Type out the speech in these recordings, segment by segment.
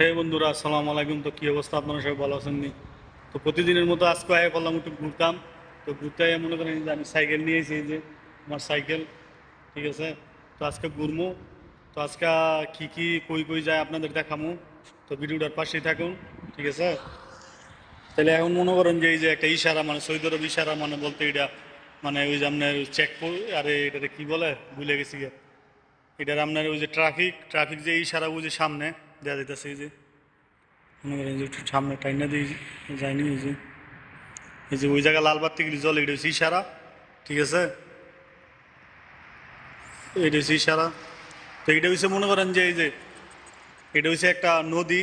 হে বন্ধুরা, আসসালামু আলাইকুম। তো কী অবস্থা, আপনারা সবাই ভালো আছেন নি? তো প্রতিদিনের মতো আজকে আয় করলাম একটু ঘুরতাম। তো ঘুরতে আয় মনে করেন যে আমি সাইকেল নিয়েছি, এই যে আমার সাইকেল, ঠিক আছে। তো আজকে ঘুরবো। তো আজকে কী কী কই কই যায় আপনাদের দেখামো। তো ভিডিওটার পাশেই থাকুন, ঠিক আছে। তাহলে এখন মনে করেন যে এই যে একটা ইশারা, মানে সৌদি আরব ইশারা মানে বলতে এটা মানে ওই যে আপনার চেক, আরে এটাতে কী বলে ভুলে গেছি গে। এটার আপনার ওই যে ট্রাফিক ট্রাফিক যে ইশারা ওই যে সামনে দেওয়া যেতেছে, এই যে মনে করেন যে একটু সামনে টাইনা দিয়ে যায়নি, এই যে ওই জায়গায় লাল বাতি গেলে জল, এটা হচ্ছে ইশারা, ঠিক আছে। এটা হচ্ছে ইশারা। তো এটা হচ্ছে মনে করেন যে এই যে এটা হচ্ছে একটা নদী,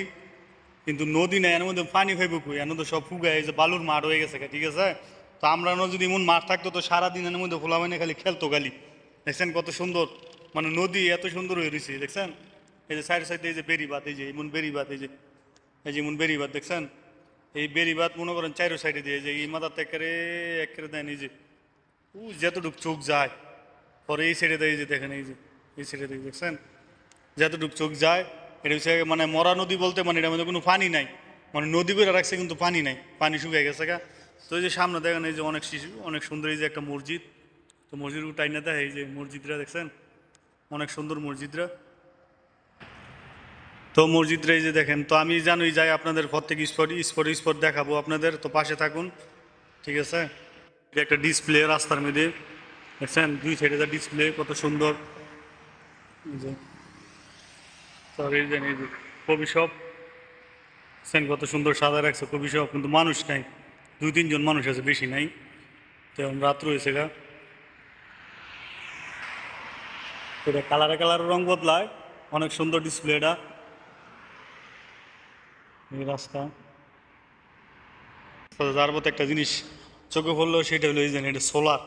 কিন্তু নদী নেই, এর মধ্যে পানি ফাইব কই, এর মধ্যে সব ফুগায় এই যে বালুর মাঠ হয়ে গেছে, ঠিক আছে। তো আমরা যদি এমন মাঠ থাকতো তো সারাদিন এর মধ্যে খোলা মানে খালি খেলতো খালি। দেখছেন কত সুন্দর, মানে নদী এত সুন্দর হয়ে রয়েছে, দেখছেন। এই যে সাইড সাইডে এই যে বেরিবাদ, এই যে এমন বেরিবাদ, এই যে এমন বেরিবাদ দেখছেন। এই বেরিবাদ মনে করেন চাইরো সাইডে দিয়ে যে এই মাথার একেরে একেরে দেন, এই যে ও যতটুক চোখ যায়, পরে এই সাইডে দেয়, এই যে দেখেন, এই যে এই সাইডে দিয়ে দেখছেন যতটুক চোখ যায়। এটা হচ্ছে মানে মরা নদী বলতে মানে এটার মধ্যে কোনো পানি নাই, মানে নদী করে রাখছে কিন্তু পানি নাই, পানি শুকিয়ে গেছে গা। তো এই যে সামনে দেখেন এই যে অনেক শিশু, অনেক সুন্দর এই যে একটা মসজিদ। তো মসজিদ টাইনা দেয়, এই যে মসজিদরা দেখছেন অনেক সুন্দর মসজিদরা। তো মসজিদরা এই যে দেখেন। তো আমি জানোই যাই আপনাদের প্রত্যেক স্পট দেখাবো আপনাদের, তো পাশে থাকুন, ঠিক আছে। এটা একটা ডিসপ্লে রাস্তার মধ্যে, দেখছেন দুই সাইডে যা ডিসপ্লে কত সুন্দর। এই যে এই যে কবি শপ, দেখছেন কত সুন্দর সাদা রাখছে কবি শপ, কিন্তু মানুষ নাই, দুই তিনজন মানুষ আছে, বেশি নাই। তো এখন রাত্র হয়েছে গা। এটা কালারে কালারে রং বদলায়, অনেক সুন্দর ডিসপ্লে এটা। এই রাস্তা, তো যার মতো একটা জিনিস চোখে পড়লো সেটা হলো এই যে এটা সোলার,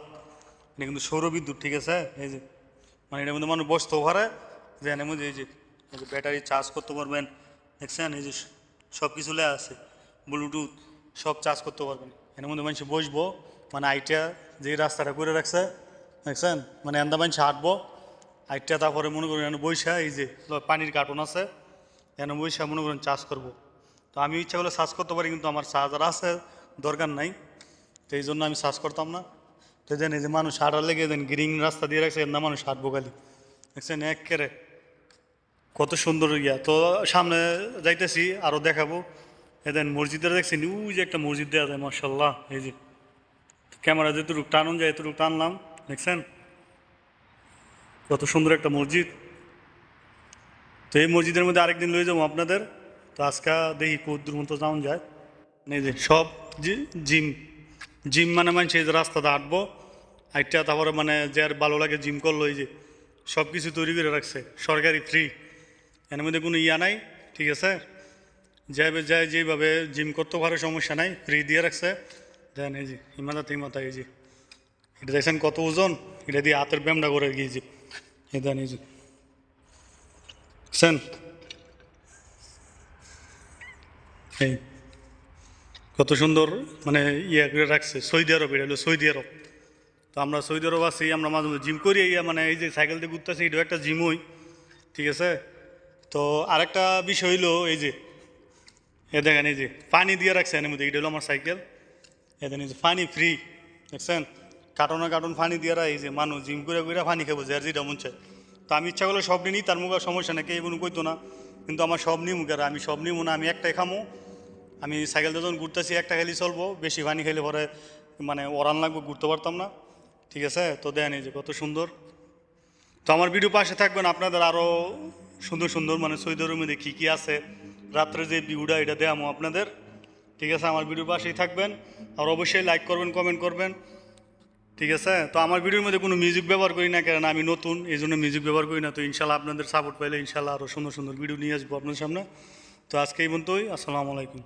এটা কিন্তু সৌরবিদ্যুৎ, ঠিক আছে। এই যে মানে এটার মধ্যে মানুষ বসতেও পারে, যে এর মধ্যে এই যে ব্যাটারি চার্জ করতে পারবেন, দেখছেন এই যে সব কিছু লেয়া আছে, ব্লুটুথ সব চার্জ করতে পারবেন। এর মধ্যে মানুষ বসবো, মানে আইটা যে রাস্তাটা করে রাখছে, দেখছেন মানে এন্দা মানুষ হাঁটবো আইটা, তারপরে মনে করেন এনে বৈশা এই যে পানির কার্টন আছে, এনে বৈশা মনে করেন চার্জ করবো। তো আমি ইচ্ছা করলে সার্চ করতে পারি, কিন্তু আমার চার্জার আছে, দরকার নাই, তো এই জন্য আমি সার্চ করতাম না। তো দেন এই যে মানুষ হাঁটার লেগে দেন গ্রিন রাস্তা দিয়ে রাখছে, এর না মানুষ হাঁটবো খালি, দেখছেন একেবারে কত সুন্দর ইয়া। তো সামনে যাইতেছি আরও দেখাবো। এ দেন মসজিদটা দেখছেন, ওই যে একটা মসজিদ দেওয়া যায় মার্শাল্লাহ, এই যে ক্যামেরা যেটুকু টানুন যায় এতটুকু টানলাম, দেখছেন কত সুন্দর একটা মসজিদ। তো এই মসজিদের মধ্যে আরেকদিন লয়ে যাবো আপনাদের। তো আজকে দেখি কদ্দুর মতো যাওয়া যায়। এই যে সব জিম, জিম মানে মানছে এই যে রাস্তাতে হাঁটবো আইটা, তারপরে মানে যার ভালো লাগে জিম করলো, এই যে সব কিছু তৈরি করে রাখছে সরকারি ফ্রি, এর মধ্যে কোনো ইয়া নাই, ঠিক আছে। যাইবে যায় যেভাবে জিম করতে পারে সমস্যা নাই, ফ্রি দিয়ে রাখছে। দেন এই যে হিমাতা এই যে এটা দেখছেন কত ওজন, এটা দিয়ে হাতের ব্যায়ামটা করে গিয়েছি, এই দেন এই যে দেখছেন এই কত সুন্দর মানে ইয়ে করে রাখছে। সৌদি আরব, এটা হলো সৌদি আরব। তো আমরা সৌদি আরব আছি, আমরা মাঝে মাঝে জিম করি, মানে এই যে সাইকেল দিয়ে ঘুরতেছি, এটাও একটা জিমই, ঠিক আছে। তো আরেকটা বিষয় হইলো এই যে এ দেখেন এই যে পানি দিয়ে রাখছে এর মধ্যে, এটা হলো আমার সাইকেল, এ দেখেন এই যে পানি ফ্রি, দেখছেন কার্টনে কার্টন পানি দিয়ে এই যে মানুষ জিম করে করে পানি খাবো যার যেটা মন চায়। তো আমি ইচ্ছা করলে সব নিই, তার মুখে সমস্যা নাকি এই কোনো কইতো না, কিন্তু আমার সব নিই মুখে, আমি সব নিই না, আমি একটাই খামো। আমি সাইকেল যখন ঘুরতেছি একটা খেলি চলবো, বেশি পানি খেলে পরে মানে ওরান লাগবে, ঘুরতে পারতাম না, ঠিক আছে। তো দেন এই যে কত সুন্দর। তো আমার ভিডিও পাশে থাকবেন, আপনাদের আরও সুন্দর সুন্দর মানে সৌদি আরবের মধ্যে কী কী আছে, রাত্রে যে ভিউটা এটা দেখামো আপনাদের, ঠিক আছে। আমার ভিডিও পাশেই থাকবেন, আর অবশ্যই লাইক করবেন, কমেন্ট করবেন, ঠিক আছে। তো আমার ভিডিওর মধ্যে কোনো মিউজিক ব্যবহার করি না, কারণ আমি নতুন, এই জন্য মিউজিক ব্যবহার করি না। তো ইনশাল্লাহ আপনাদের সাপোর্ট পাইলে ইনশাল্লাহ আরও সুন্দর সুন্দর ভিডিও নিয়ে আসবো আপনার সামনে। তো আজকে এই পর্যন্তই, আসসালামু আলাইকুম।